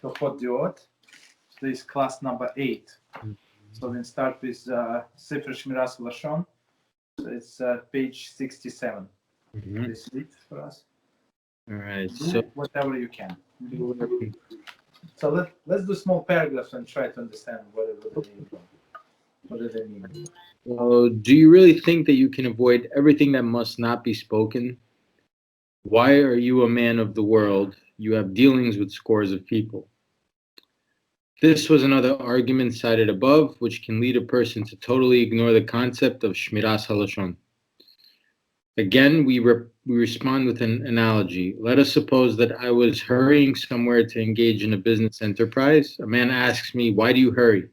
Hilchot Diot. This is class number 8. So we'll start with Sefer Shmiras Lashon. So it's page 67. Please read for us. All right. So whatever you can. So let's do small paragraphs and try to understand what do they mean. Well, do you really think that you can avoid everything that must not be spoken? Why are you a man of the world? You have dealings with scores of people. This was another argument cited above, which can lead a person to totally ignore the concept of Shmiras HaLashon. Again, we respond with an analogy. Let us suppose that I was hurrying somewhere to engage in a business enterprise. A man asks me, why do you hurry?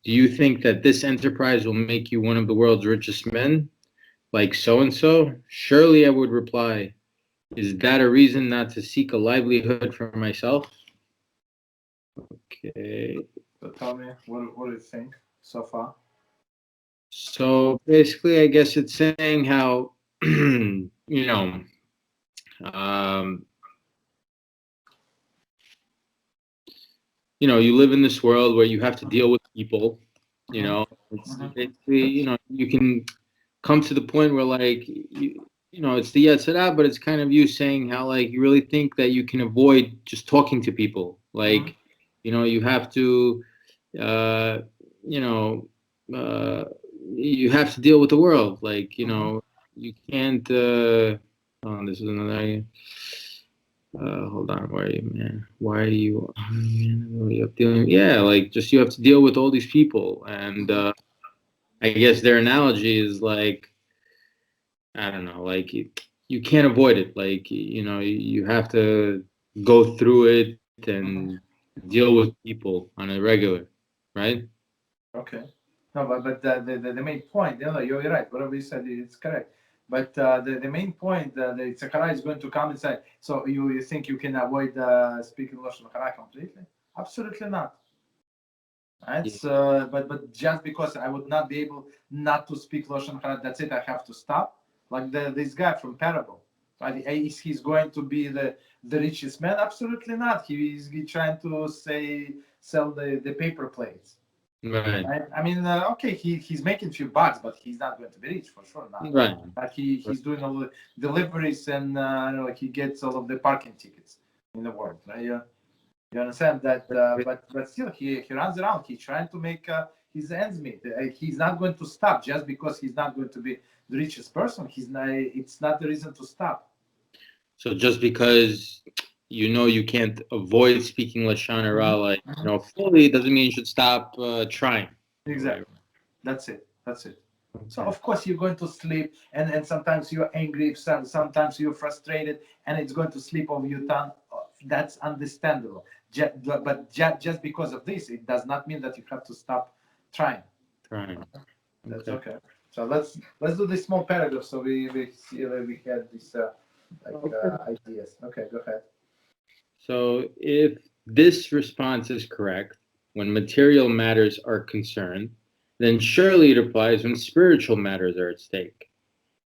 Do you think that this enterprise will make you one of the world's richest men, like so-and-so? Surely I would reply, is that a reason not to seek a livelihood for myself? Okay. So tell me, what do you think so far? So basically, I guess it's saying how, you live in this world where you have to deal with people, it's basically, you can come to the point where it's the Yetzirah, but it's kind of you saying how you really think that you can avoid just talking to people. You have to, you have to deal with the world. You can't, this is another, hold on, where are you, man? Why are you dealing? Yeah, you have to deal with all these people. And I guess their analogy is I don't know, you can't avoid it. You have to go through it and deal with people on a regular, right? Okay. No, but the main point, you're right. Whatever you said, it's correct. But the main point, the Tzachara is going to come and say, so you think you can avoid speaking Lashon Hara completely? Absolutely not. Right? Yeah. So, but just because I would not be able not to speak Lashon Hara, that's it, I have to stop. Like this guy from Parable. Right? Is he's going to be the richest man? Absolutely not. He's trying to sell the paper plates. Right. I mean, okay, he's making a few bucks, but he's not going to be rich for sure. Not. Right. But he's doing all the deliveries and he gets all of the parking tickets in the world. Right? You understand that? But still, he runs around. He's trying to make his ends meet. He's not going to stop just because he's not going to be the richest person. It's not the reason to stop. So just because you can't avoid speaking Lashon Hara fully, doesn't mean you should stop trying. Exactly. That's it. Okay. So of course you're going to sleep, and sometimes you're angry, sometimes you're frustrated, and it's going to slip over your tongue. That's understandable. But just because of this, it does not mean that you have to stop trying. That's okay. So let's do this small paragraph so we see we had this ideas. Okay, go ahead. So if this response is correct, when material matters are concerned, then surely it applies when spiritual matters are at stake.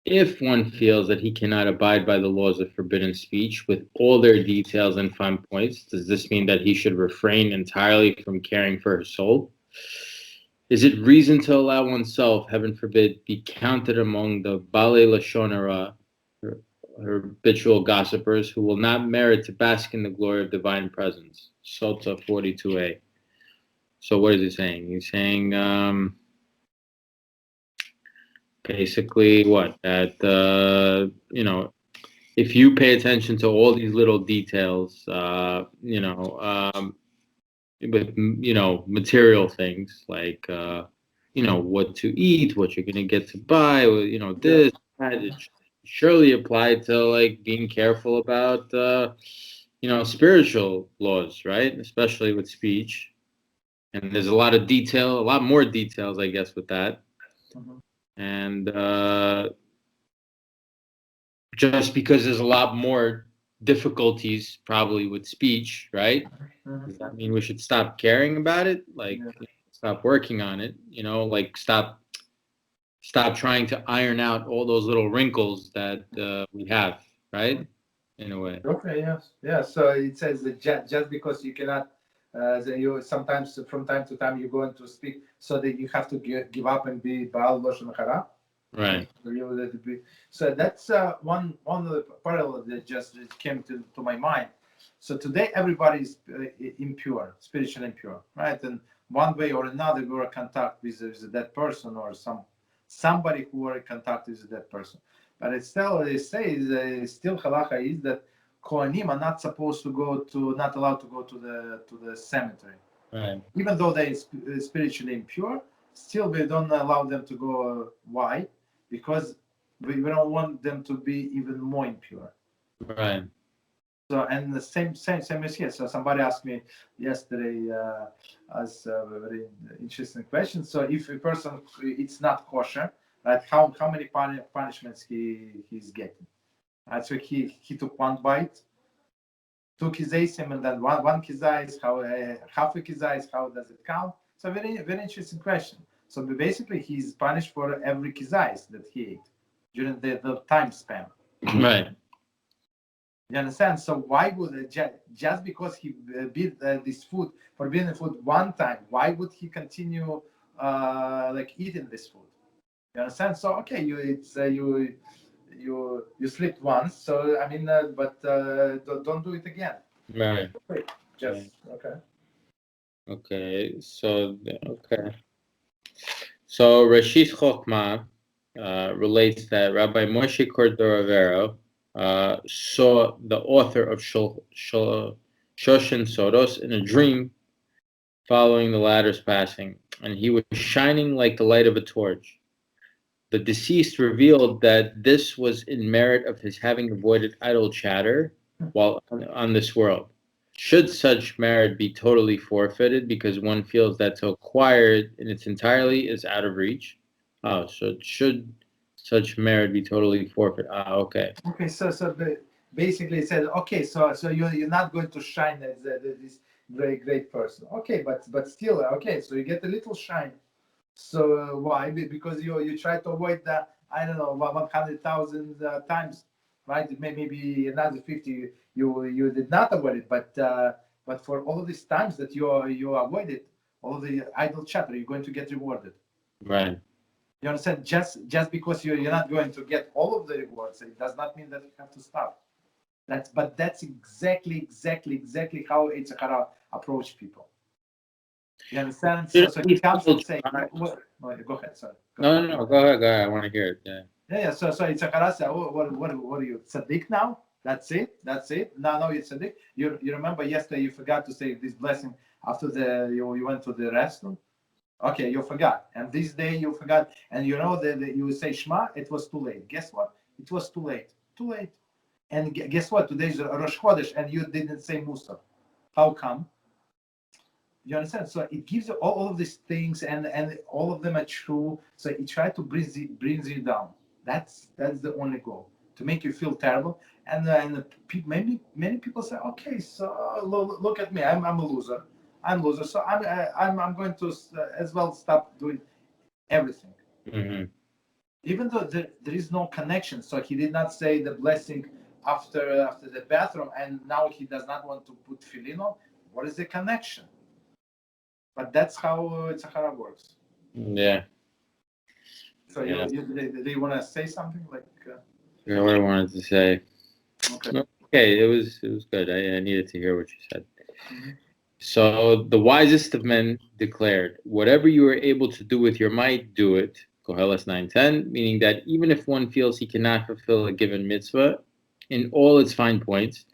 If one feels that he cannot abide by the laws of forbidden speech with all their details and fine points, does this mean that he should refrain entirely from caring for his soul? Is it reason to allow oneself, heaven forbid, be counted among the Balei Lashon Hara, habitual gossipers, who will not merit to bask in the glory of divine presence? Sota 42a. So what is he saying? He's saying basically what? That if you pay attention to all these little details, with material things like what to eat, what you're gonna get to buy, this, that, it surely apply to being careful about spiritual laws, right? Especially with speech. And there's a lot more details, I guess, with that. And just because there's a lot more difficulties probably with speech, right? Does that mean we should stop caring about it? Stop working on it, stop trying to iron out all those little wrinkles that we have, right? in a way. Okay, yes, yeah. So it says that just because you cannot, you sometimes from time to time you're going to speak, so that you have to give up and be Baal Lashon Hara. Right. So that's one of the parallels that just came to my mind. So today everybody is impure, spiritually impure, right? And one way or another, we are in contact with a dead person or somebody who are in contact with a dead person. But it's still, they say, still halacha is that Kohanim are not supposed to not allowed to go to the cemetery. Right. Even though they are spiritually impure, still we don't allow them to go. Why? Because we don't want them to be even more impure. Right. So, and the same as here. So somebody asked me yesterday as a very interesting question. So if a person it's not kosher, right? How many punishments he's getting? Right? So he took one bite, two kizaisim, and then one kizais. How half a kizais? How does it count? So very interesting question. So basically, he's punished for every kizais that he ate during the time span. Right. You understand? So why would just because he beat this food, forbidden food one time, why would he continue like eating this food? You understand? So okay, you slept once. So I mean, but don't do it again. Right. Just okay. Okay. So Rashis Chochmah relates that Rabbi Moshe Cordoravero saw the author of Shoshan Sodos in a dream following the latter's passing, and he was shining like the light of a torch. The deceased revealed that this was in merit of his having avoided idle chatter while on this world. Should such merit be totally forfeited because one feels that to acquire it in its entirety is out of reach? Oh, so should such merit be totally forfeited? Okay. Okay, so basically it says okay, so you're not going to shine as this great person. Okay, but still okay, so you get a little shine. So why? Because you try to avoid the I don't know 100,000 times, right? Maybe another 50 you did not avoid it, but for all of these times that you avoided all of the idle chatter, you're going to get rewarded. Right. You understand? Just because you're not going to get all of the rewards, it does not mean that you have to stop. That's exactly how Yitzhak approach people. You understand? So he comes and say, go ahead, sorry. No, go ahead. I want to hear it. Yeah. Yeah. So Yitzhak said, what are you, tzaddik now? That's it. No, you're tzaddik. You remember yesterday you forgot to say this blessing after you went to the restroom. Okay, you forgot. And this day you forgot. And you know that you say Shema, it was too late. Guess what? It was too late. Too late. And guess what? Today is Rosh Chodesh and you didn't say Musa. How come? You understand? So it gives you all of these things and all of them are true. So it tries to brings you down. That's the only goal. To make you feel terrible. And many people say, okay, so look at me. I'm a loser. I'm loser, so I'm going to as well stop doing everything. Mm-hmm. Even though there is no connection, so he did not say the blessing after the bathroom, and now he does not want to put tefillin on. What is the connection? But that's how Tzachara works. Yeah. So Yeah. do you want to say something like? You know what I wanted to say. Okay. Okay, it was good. I needed to hear what you said. Mm-hmm. So the wisest of men declared, "Whatever you are able to do with your might, do it." Koheles 9:10, meaning that even if one feels he cannot fulfill a given mitzvah in all its fine points,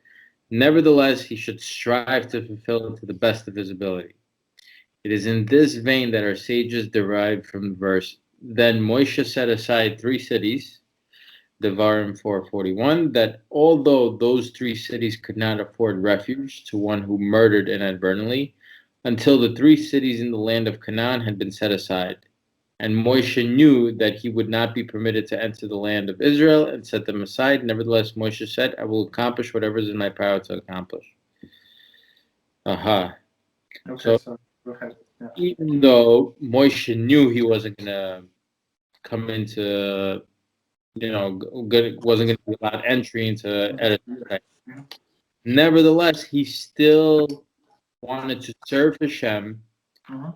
nevertheless he should strive to fulfill it to the best of his ability. It is in this vein that our sages derived from the verse, "Then Moshe set aside 3 cities." Devarim 4:41, that although those 3 cities could not afford refuge to one who murdered inadvertently, until the 3 cities in the land of Canaan had been set aside. And Moshe knew that he would not be permitted to enter the land of Israel and set them aside. Nevertheless, Moshe said, I will accomplish whatever is in my power to accomplish. Aha. Okay, so go ahead. Yeah. Even though Moshe knew he wasn't going to come into wasn't going to be allowed entry into Eretz. Mhm. Nevertheless, he still wanted to serve Hashem Mhm.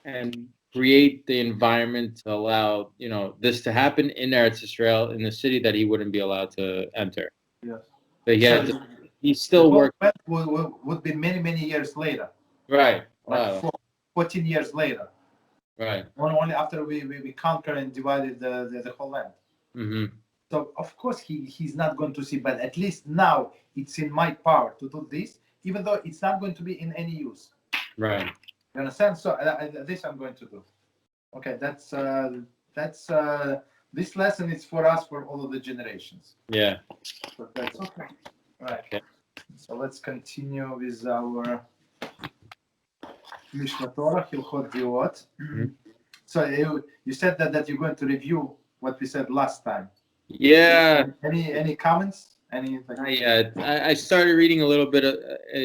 and create the environment to allow, this to happen in Eretz Israel, in the city that he wouldn't be allowed to enter. Yes. But So he the still whole worked. event would be many, many years later, Right. like Wow. 14 years later, Right. only after we conquered and divided the whole land. Hmm. So of course he's not going to see, but at least now it's in my power to do this, even though it's not going to be in any use. Right. You understand? So this I'm going to do. Okay, that's this lesson is for us for all of the generations. Yeah. So that's okay. All right. Okay. So let's continue with our Mishneh Torah, Hilchot Diot. Mhm. So you said that you're going to review what we said last time. Yeah. Any comments? Any Not yet. I started reading a little bit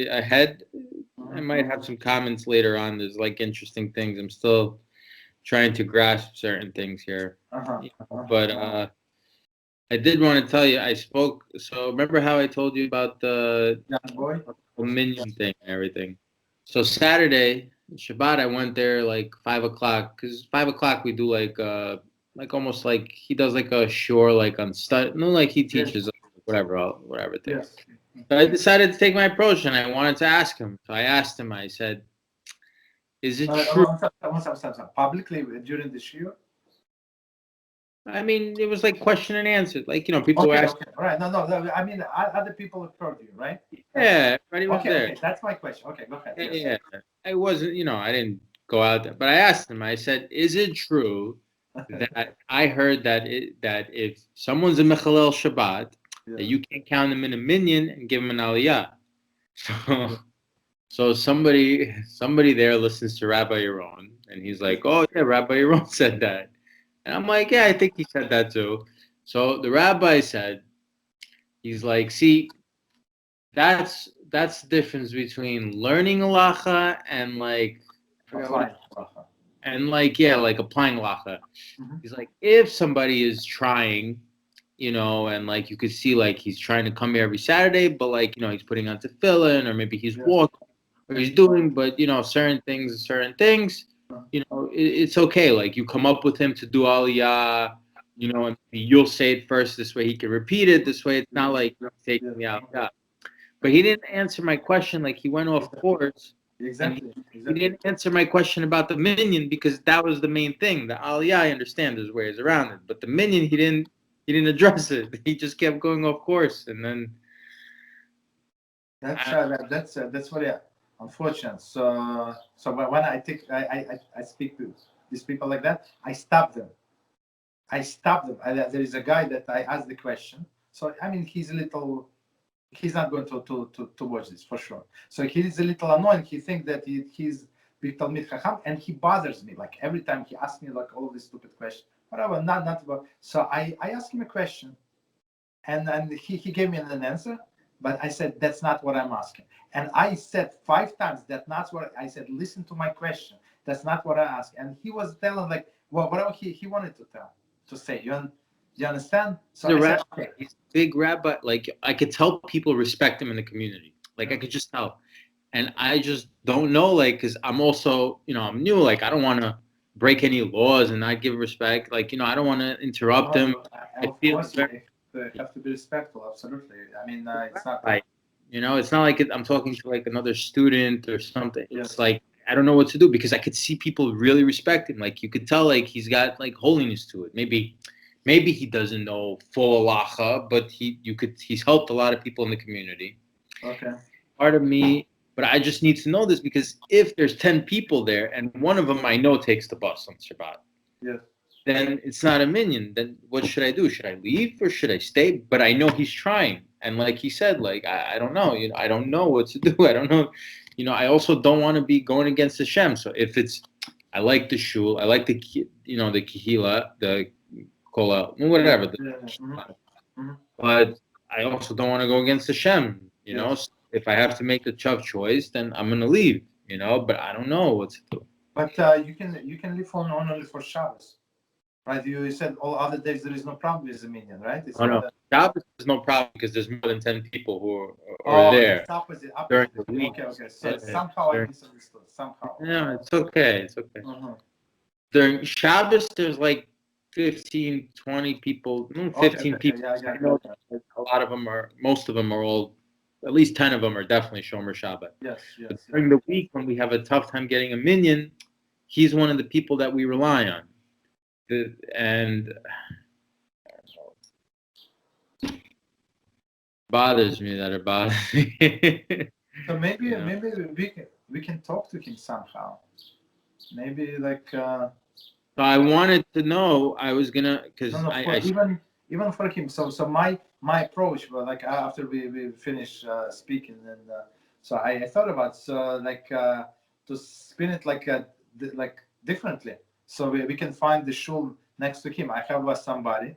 ahead. I Mhm. might have some comments later on. There's like interesting things. I'm still trying to grasp certain things here. But I did want to tell you, I spoke. So remember how I told you about the Young boy? minion thing and everything? So Saturday, Shabbat, I went there like 5 o'clock because 5 o'clock we do like almost like he does like a shore like on stud. No, like he teaches whatever thing. Yes. So I decided to take my approach and I wanted to ask him. So I asked him. I said, "Is it true?" Publicly during the shiur? I mean, it was like question and answer. Like people were Okay, asking. okay. All right. No. I mean, other people have heard you, right? Yeah, everybody was Okay, there. okay. That's my question. Okay, go ahead. Yes. Yeah, I wasn't, I didn't go out there, but I asked him. I said, "Is it true that I heard that if someone's a mechalel Shabbat, Yeah. that you can't count him in a minyan and give him an aliyah?" So somebody there listens to Rabbi Yaron, and he's like, "Oh yeah, Rabbi Yaron said that," and I'm like, "Yeah, I think he said that too." So the rabbi said, he's like, "See, that's the difference between learning halacha and like I forgot what Applying bracha. and like yeah, like applying halacha." Mhm. He's like, if somebody is trying, and like you could see like he's trying to come here every Saturday, but like he's putting on tefillin, or maybe he's Yes. walking, or he's doing, but certain things, it's okay. Like you come up with him to do aliyah, and you'll say it first. This way he can repeat it. This way it's not like taking the aliyah. But he didn't answer my question. Like he went off course, and Exactly. he didn't answer my question about the minion because that was the main thing. The aliyah, I understand there's ways around it, but the minion, he didn't address it. He just kept going off course, and then That's very unfortunate. So when I speak to these people like that, I stop them. There is a guy that I asked the question. So I mean, he's not going to watch this for sure. So he's a little annoying. He thinks that he's big Talmid Chacham, and he bothers me. Like every time he asks me like all of these stupid questions. Whatever, not about. So I asked him a question, and he gave me an answer, but I said that's not what I'm asking. And I said 5 times that's not what I said. Listen to my question. That's not what I asked. And he was telling like whatever he wanted to say. You understand? So the I said, rabbi, okay. he's a big rabbi. Like I could tell people respect him in the community. Like I could just tell, and I just don't know. Like because I'm also, I'm new. Like I don't want to break any laws and not give respect. Like I don't want to interrupt him. I Of feel course, very you have to be respectful. Absolutely. I mean, it's not. like, it's not like I'm talking to like another student or something. Yes. It's like I don't know what to do because I could see people really respect him. Like you could tell, like he's got like holiness to it. Maybe he doesn't know full halacha, but he's helped a lot of people in the community. Okay. Part of me, but I just need to know this because if there's 10 people there and one of them I know takes the bus on Shabbat, Yes. then it's not a minion. Then what should I do? Should I leave or should I stay? But I know he's trying. And like he said, like, I don't know, I don't know what to do. I don't know. I also don't want to be going against Hashem. So if I like the shul, I like the kihila, the kola, whatever. Mm-hmm. But I also don't want to go against Hashem, Yes. So if I have to make a tough choice, then I'm going to leave, but I don't know what to do. But you can live on only for Shabbos. right? You said all other days there is no problem with the minion, right? It's Oh, not no. Shabbos is no problem because there's more than 10 people who are oh, there it's opposite. during Opposite. the week. Okay. So Yeah, somehow I during- misunderstood. Somehow. No, it's okay. It's okay. Mhm. During Shabbos, there's like 15, 20 people, 15 people. Yeah, I know a lot of them are, most of them are all, at least 10 of them are definitely Shomer Shabbat. Yes. But during the week, when we have a tough time getting a minion, he's one of the people that we rely on. And bothers me that it bothers me. So maybe You know? maybe we can talk to him somehow. Maybe like So I wanted to know, I was gonna, because no, even for him. So my approach, well, like after we finish speaking, and so I thought about to spin it like differently. So we can find the shul next to him. I have somebody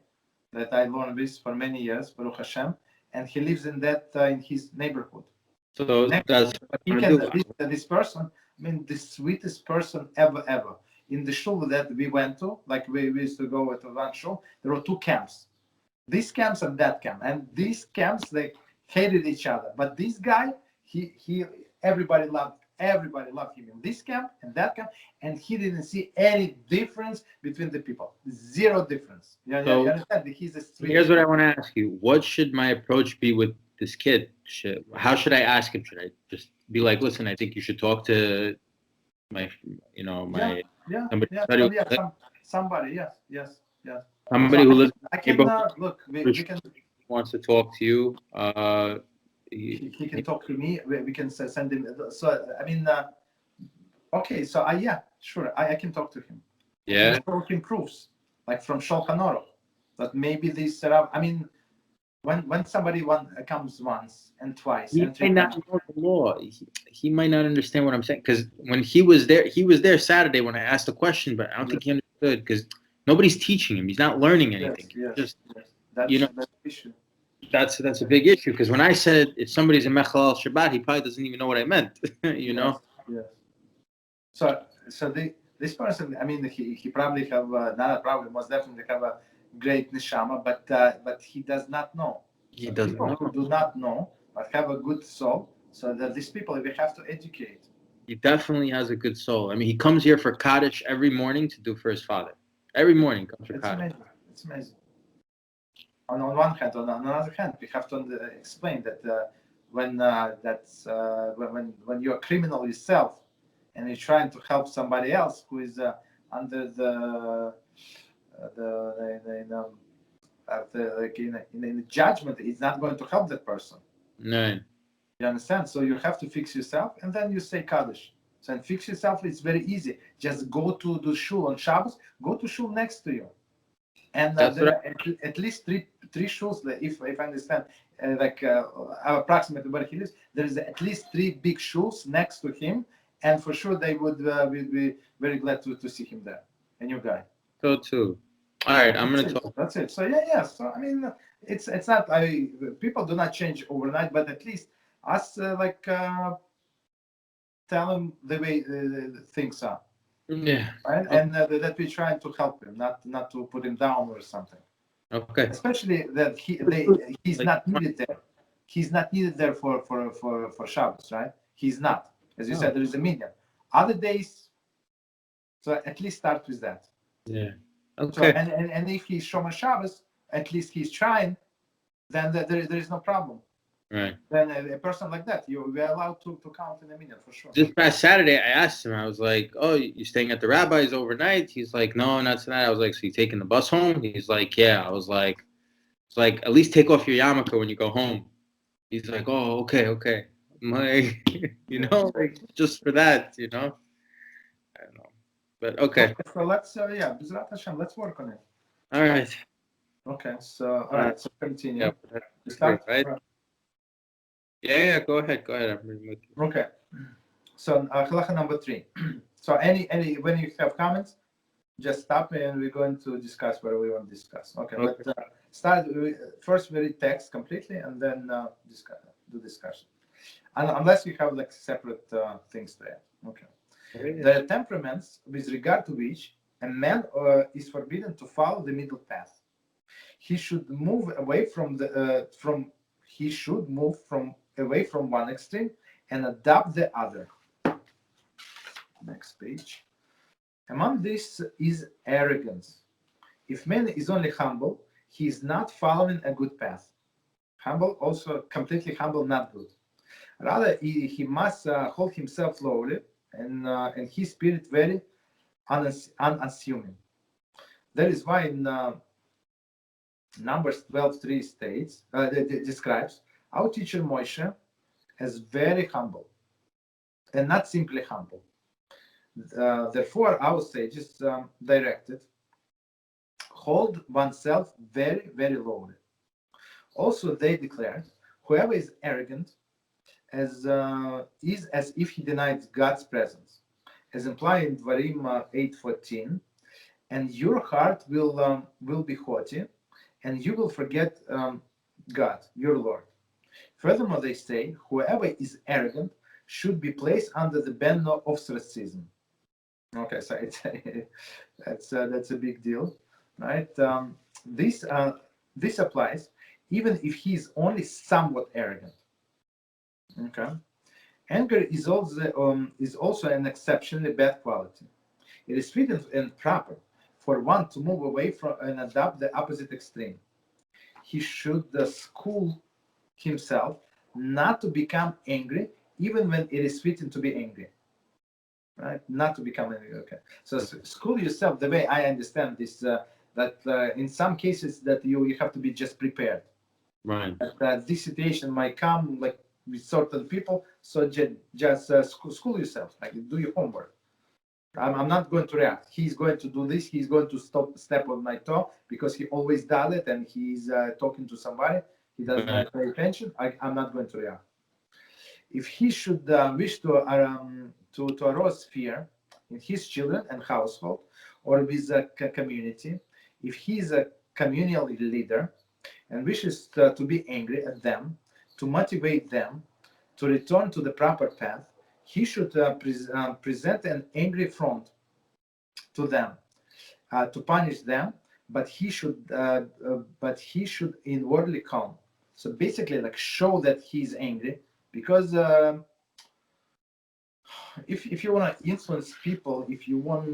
that I learned with for many years, Baruch HaShem, and he lives in that in his neighborhood. So that's what He I'm can gonna do. this person, I mean, the sweetest person ever. In the shul that we went to, like we used to go to one shul, there were two camps. This camps and that camp. And these camps, they hated each other. But this guy, he everybody loved him in this camp and that camp, and he didn't see any difference between the people. Zero difference. You understand? He's a sweet. Here's what I want to ask you. What should my approach be with this kid? How should I ask him? Should I just be like, listen, I think you should talk to my Somebody, yes. Somebody So who lives I can look. We can. wants to talk to you. He can talk to me. We can send him. So I mean, okay. So yeah, sure. I can talk to him. Yeah. Show him proofs, like from Shulchan Aruch, that maybe this. I mean, when somebody comes once and twice He and three might not times. know the law. He might not understand what I'm saying because when he was there Saturday when I asked the question, but I don't think he understood because nobody's teaching him. He's not learning anything. Yes. That's the issue. That's a big issue because when I said if somebody's a Mechalal Shabbat, he probably doesn't even know what I meant. Know. Yes. So this person, I mean, he probably have not a problem. Most definitely have a great neshama, but he does not know. He doesn't people know. who do not know but have a good soul. So that these people we have to educate. He definitely has a good soul. I mean, he comes here for Kaddish every morning to do for his father. Every morning comes for Kaddish. It's amazing. On one hand, on another hand, we have to explain that when you're a criminal yourself and you're trying to help somebody else who is under in the judgment, it's not going to help that person. No. You understand? So you have to fix yourself, and then you say Kaddish. So and fix yourself, it's very easy. Just go to the shul on Shabbos. Go to shul next to you, and there are at least three shuls. If I understand, approximately where he lives, there is at least three big shuls next to him, and for sure they would be very glad to see him there. A new guy. So too. All right, I'm gonna talk. That's it. So yeah. So I mean, it's not. People do not change overnight, but at least us tell him the way things are. Yeah. Right? And that we're trying to help him, not to put him down or something. Okay. Especially that he's not needed there. He's not needed there for Shabbos, right? He's not. As you said, there is a minion. Other days, so at least start with that. Yeah. Okay. So, and if he's Shomer Shabbos, at least he's trying, then there is no problem. Right. Then a person like that, we're allowed to count in a minute for sure. This past Saturday, I asked him, I was like, oh, you staying at the Rabbi's overnight? He's like, no, not tonight. I was like, so you taking the bus home? He's like, yeah. I was like, it's like, at least take off your yarmulke when you go home. He's like, oh, okay. I'm like, like, just for that, I don't know. But okay. So let's, BeEzrat HaShem, let's work on it. All right. Okay, so, all right, so continue. Yeah, Start, right? Yeah, go ahead. I'm with you. Okay. So, halacha number 3. So, any when you have comments, just stop me and we're going to discuss what we want to discuss. Okay. But start first, we read text completely and then do discussion. And unless you have separate things to add. Okay. The temperaments with regard to which A man is forbidden to follow the middle path. He should move away from the he should move from away from one extreme and adopt the other. Next page. Among this is arrogance. If man is only humble, he is not following a good path. Humble, also completely humble, not good. Rather, he must hold himself lowly and his spirit very unassuming. That is why in Numbers 12:3 states, describes our teacher Moshe as very humble and not simply humble. Therefore, our sages directed, hold oneself very, very lowly. Also, they declared, whoever is arrogant is as if he denied God's presence, as implied in Dvarim 8:14. And your heart will be haughty, and you will forget God, your Lord. Furthermore, they say, whoever is arrogant should be placed under the ban of ostracism. Okay, so that's a big deal, right? This applies even if he is only somewhat arrogant. Okay, anger is also an exceptionally bad quality. It is fit and proper for one to move away from and adopt the opposite extreme. He should school himself not to become angry, even when it is fitting to be angry. Right? Not to become angry. Okay. So school yourself the way I understand this. That in some cases that you have to be just prepared. Right. That this situation might come like with certain people. So just school yourself. Like do your homework. I'm not going to react. He's going to do this. He's going to step on my toe because he always does it, and he's talking to somebody. He doesn't pay attention. I'm not going to react. If he should wish to arouse fear in his children and household or with a community, if he is a communal leader and wishes to be angry at them, to motivate them to return to the proper path, he should present an angry front to them to punish them, but he should inwardly calm. So basically, like show that he's angry, because if you want to influence people, if you want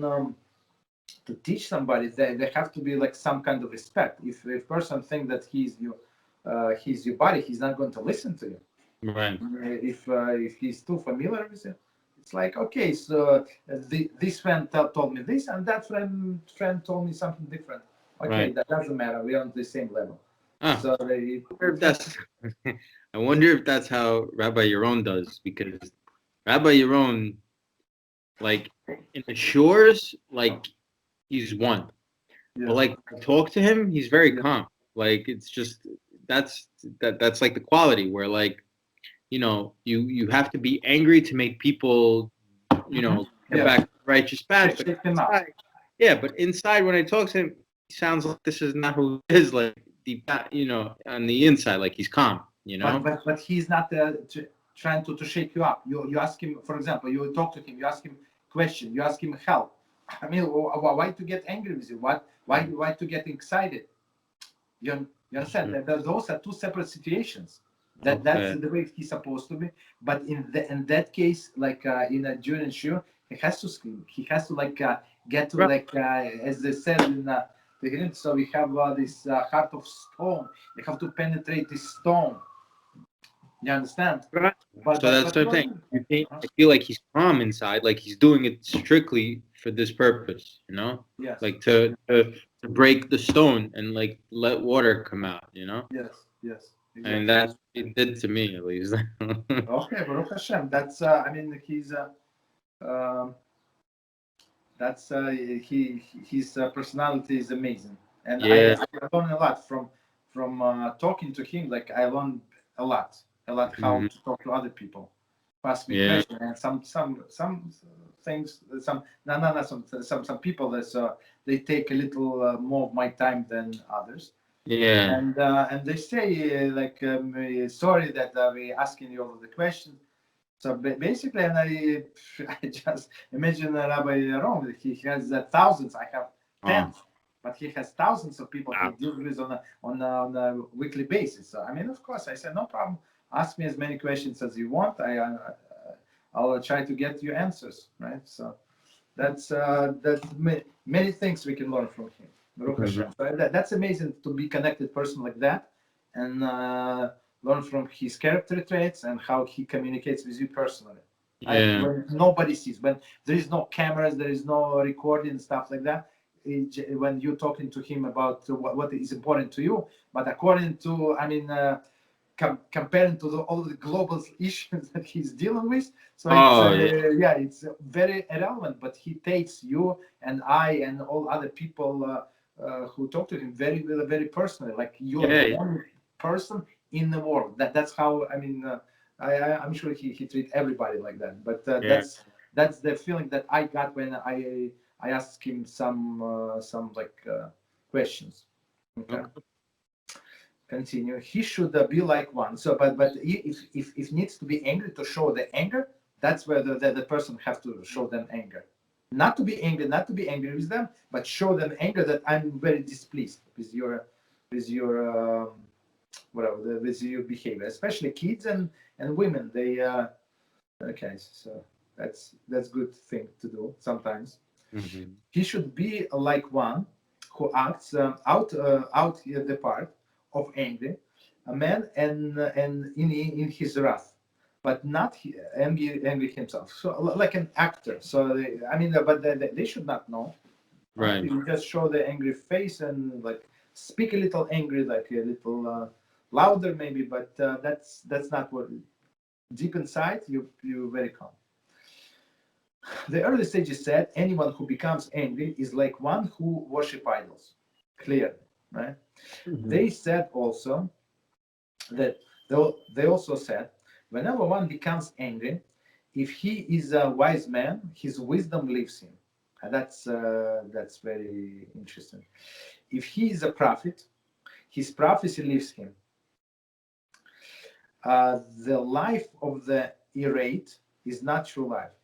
to teach somebody, they have to be like some kind of respect. If a person thinks that he's your buddy, he's not going to listen to you. Right. If he's too familiar with it, it's like, okay, so this friend told me this, and that friend told me something different. Okay, right. That doesn't matter. We're on the same level. So I wonder if that's how Rabbi Yaron does, because Rabbi Yaron, like in the shores, like he's one. Yeah. But like talk to him, he's very calm. Like it's just that's like the quality where like you have to be angry to make people get back to the righteous path. But inside, but inside when I talk to him, he sounds like this is not who he is. Like deep, on the inside, like he's calm. But he's not trying to shake you up. You ask him, for example, you talk to him, you ask him question, you ask him help. I mean, why to get angry with you? Why to get excited? You understand? Those are two separate situations. That's the way he's supposed to be. But in that case, like in a Jewish ensure, he has to scream. He has to get to as they said in the Hymn. So we have this heart of stone. You have to penetrate this stone. You understand? Right. But that's what I'm saying. I feel like he's calm inside, like he's doing it strictly for this purpose, Yes. Like to break the stone and like let water come out, Yes. Exactly. And that's what it did to me, at least. Okay, Baruch HaShem. That's he's that's his personality is amazing, and I learned a lot from talking to him. Like I learned a lot how to talk to other people, ask me questions, and some things, some people that they take a little more of my time than others. And they say sorry that we asking you all of the questions. So basically, and I just imagine Rabbi Yaron. He has thousands. I have tens, but he has thousands of people he deals with on a weekly basis. So I mean, of course, I said no problem. Ask me as many questions as you want. I'll try to get you answers. Right. So that's many things we can learn from him. Baruch HaShem. So that's amazing to be connected person like that, and learn from his character traits and how he communicates with you personally. When nobody sees, when there is no cameras, there is no recording stuff like that. When you're talking to him about what is important to you, but according to, I mean, comparing to all the global issues that he's dealing with, so it's very irrelevant. But he takes you and I and all other people who talk to him very personally, like you're the only person in the world. That's how, I mean, I'm sure he treats everybody like that. But that's the feeling that I got when I asked him some questions. Okay. Continue. He should be like one. So, but if needs to be angry to show the anger, that's where the person has to show them anger. Not to be angry with them, but show them anger that I'm very displeased with your with your behavior, especially kids and women. They okay, so that's good thing to do sometimes. He should be like one who acts out the part of angry, a man and in his wrath, but not angry himself. So like an actor. So they should not know. Right. You just show the angry face and like speak a little angry, like a little louder maybe, but that's not what. Deep inside, you're very calm. The early sages said anyone who becomes angry is like one who worship idols. Clear, right? They said also that they also said whenever one becomes angry, if he is a wise man, his wisdom leaves him. And that's very interesting. If he is a prophet, his prophecy leaves him. The life of the irate is not true life.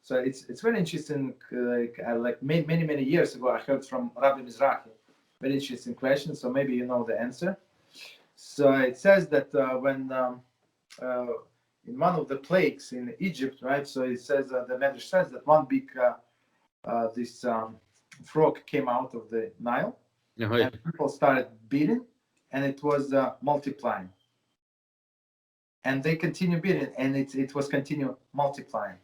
So it's very interesting. Like many years ago, I heard from Rabbi Mizrahi. Very interesting question. So maybe you know the answer. So it says that when in one of the plagues in Egypt, right? So it says the MATTRESS says that one big this frog came out of the Nile, and people started beating, and it was multiplying. And they continue beating, and it was continue multiplying.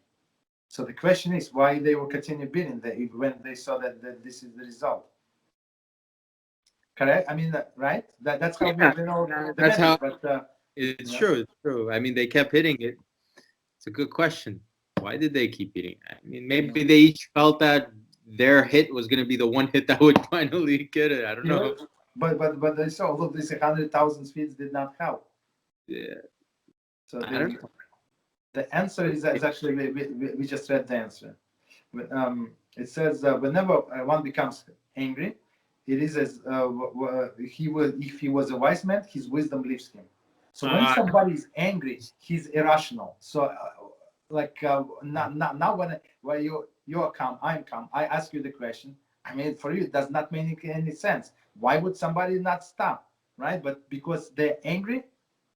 So the question is why they will continue beating when they saw that this is the result. Correct? I mean, right? That's how we know. That's how. But, it's true. It's true. I mean, they kept hitting it. It's a good question. Why did they keep hitting? I mean, maybe they each felt that their hit was going to be the one hit that would finally get it. I don't know. But they saw all of these 100,000 feet did not help. Yeah. So the answer is actually we just read the answer. It says whenever one becomes angry, it is as if he was a wise man, his wisdom leaves him. So when somebody is angry, he's irrational. So now when you're calm, I'm calm. I ask you the question. I mean, for you, it does not make any sense. Why would somebody not stop, right? But because they're angry,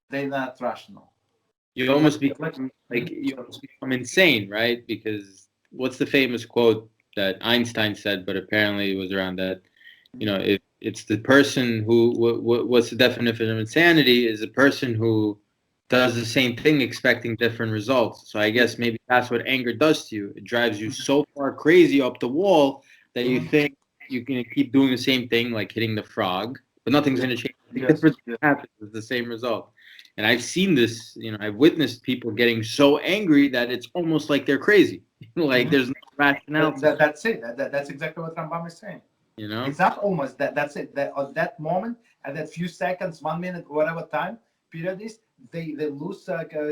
they're not rational. You almost become insane, right? Because what's the famous quote that Einstein said, but apparently it was around that, if it's the person who, what's the definition of insanity is a person who does the same thing expecting different results. So I guess maybe that's what anger does to you. It drives you so far crazy up the wall that you think you can keep doing the same thing, like hitting the frog, but nothing's going to change. Different happens with the same result. And I've seen this, I've witnessed people getting so angry that it's almost like they're crazy. Like there's no rationality. That's it. That's exactly what Rambam is saying. It's not almost that. That's it. That at that moment, at that few seconds, 1 minute, whatever time period is, they lose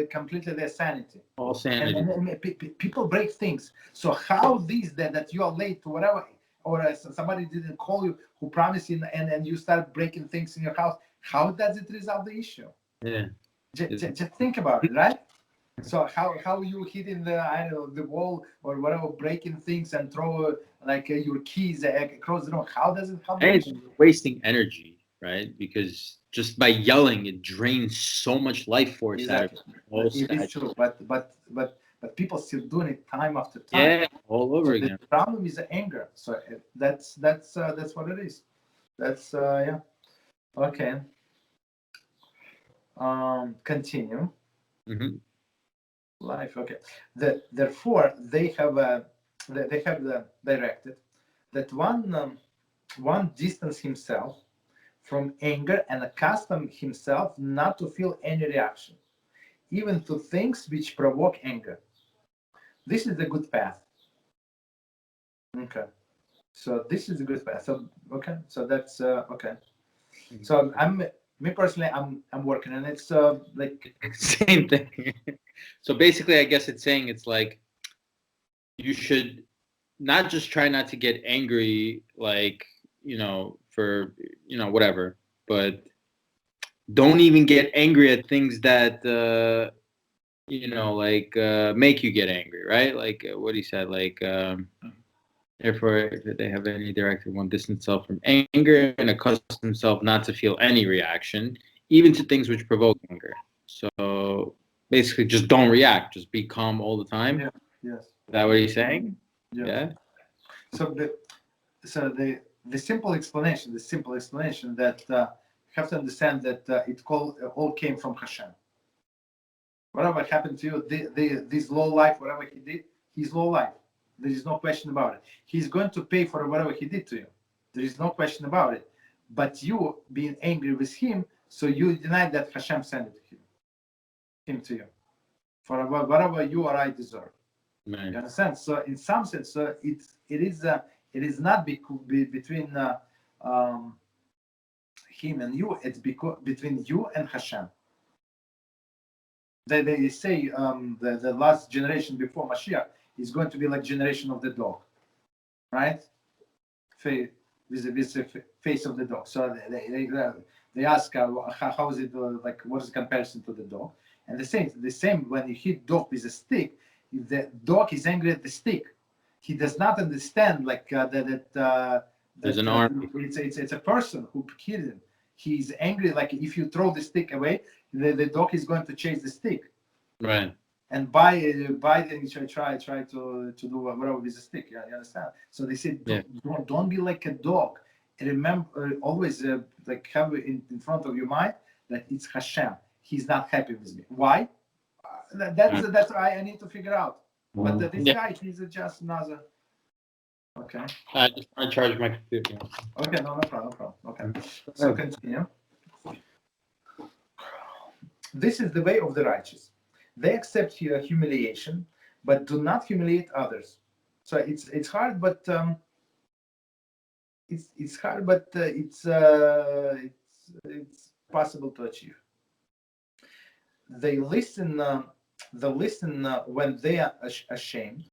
completely their sanity. All sanity. And people break things. So how that you are late to whatever, or somebody didn't call you who promised you, and you start breaking things in your house, how does it resolve the issue? Yeah. Just think about it, right? So how you hit in the, I don't know, the wall or whatever, breaking things and throw your keys across the room? How does it help? And it's wasting energy, right? Because just by yelling, it drains so much life force out of Exactly. all It is stat. true, but people still doing it time after time. Yeah, all over So the again. problem is the anger. So that's what it is. That's yeah. Okay. Continue. Hmm. Life. Okay. Therefore, they have directed that one distance himself from anger and accustom himself not to feel any reaction, even to things which provoke anger. This is the good path. Okay. So this is a good path. So okay. So that's okay. So I'm me personally, I'm working, and it's like Same thing. So basically, I guess it's saying it's like you should not just try not to get angry, like, for, whatever, but don't even get angry at things that, make you get angry, right? Like what he said, like, therefore, if they have any directive, one distance self from anger and accustom himself not to feel any reaction, even to things which provoke anger. So basically, just don't react. Just be calm all the time. yeah, yes, Is that what he's saying? yes. Yeah. So the simple explanation that you have to understand that all came from Hashem. Whatever happened to you, this low life, whatever he did, he's low life. There is no question about it. He's going to pay for whatever he did to you. There is no question about it. But you being angry with him, so you deny that Hashem sent it to him to you for whatever you or I deserve. Man. You understand? So in some sense, it is not between him and you. It's between you and Hashem. They say the last generation before Mashiach is going to be like generation of the dog, right? With the face of the dog. So they ask how is it like, what is the comparison to the dog? And the same when you hit dog with a stick, if the dog is angry at the stick, he does not understand like There's an army. it's a person who hit him. He's angry like if you throw the stick away, the dog is going to chase the stick. Right. And by then you try to do whatever with the stick. Yeah, you understand? So they said don't be like a dog. And remember always like have in front of your mind that it's Hashem. He's not happy with me. Why? That's why I need to figure out. But this guy, he's just another. Okay. I just want to charge my computer. Okay, no problem. Okay. So continue. This is the way of the righteous. They accept humiliation, but do not humiliate others. So it's hard, but it's hard, but it's possible to achieve. They listen when they are ashamed,